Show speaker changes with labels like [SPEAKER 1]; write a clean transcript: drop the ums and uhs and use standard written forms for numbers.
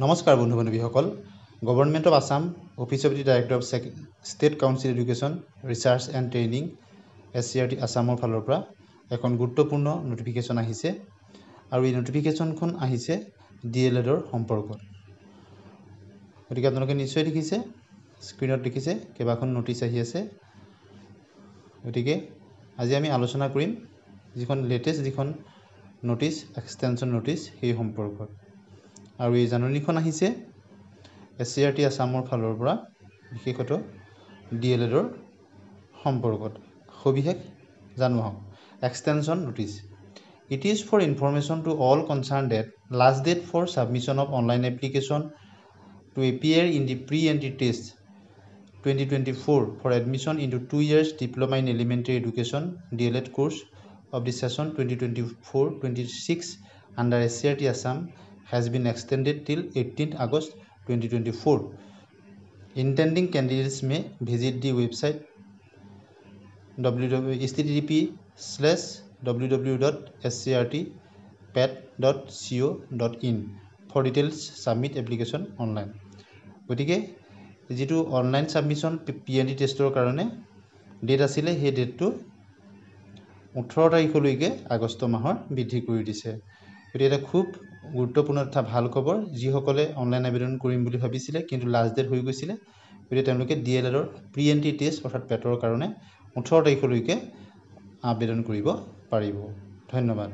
[SPEAKER 1] নমস্কাৰ বন্ধু বান্ধৱীসকল government of Assam office of the director of state council education research and training SCERT আছামৰ ফালৰ পৰা এখন গুৰুত্বপূৰ্ণ নটিফিকেশ্যন আহিছে আৰু এই নটিফিকেশ্যনখন আহিছে DLEDৰ সম্পৰ্কত গতিকে আপোনালোকে নিশ্চয় দেখিছে স্ক্ৰীনত দেখিছে কেইবাখন নোটিছ আহি আছে গতিকে আজি আমি আলোচনা কৰিম যিখন লেটেষ্ট যিখন নোটিছ এক্সটেনশ্যন নোটিছ সেই সম্পৰ্কত আৰু এই জাননীখন আহিছে SCERT আছামৰ ফালৰ পৰা বিশেষত DLEDৰ সম্পৰ্কত সবিশেষ জানো আহক extension notice It is for information to all concerned that last date for submission of online application to appear in the pre-entry test 2024 for admission into 2 years diploma in elementary education DLED course of the session 2024-26 under SCERT Assam has been extended till 18th August 2024. Intending candidates may visit the website https://www.scrtpet.co.in for details submit application online. গতিকে যেটো online submission PNT টেষ্টৰ কাৰণে date আছিল সেই ডেটটো 18 তাৰিখলৈকে আগষ্ট মাহৰ বৃদ্ধি কৰি দিছে গতিকে এটা খুব গুৰুত্বপূৰ্ণ তথা ভাল খবৰ যিসকলে অনলাইন আবেদন কৰিম বুলি ভাবিছিলে কিন্তু লাষ্ট ডেট হৈ গৈছিলে গতিকে তেওঁলোকে DLEDৰ প্ৰি-এন্ট্ৰি টেষ্ট অৰ্থাৎ পেটৰ কাৰণে 18 তাৰিখলৈকে আবেদন কৰিব পাৰিব ধন্যবাদ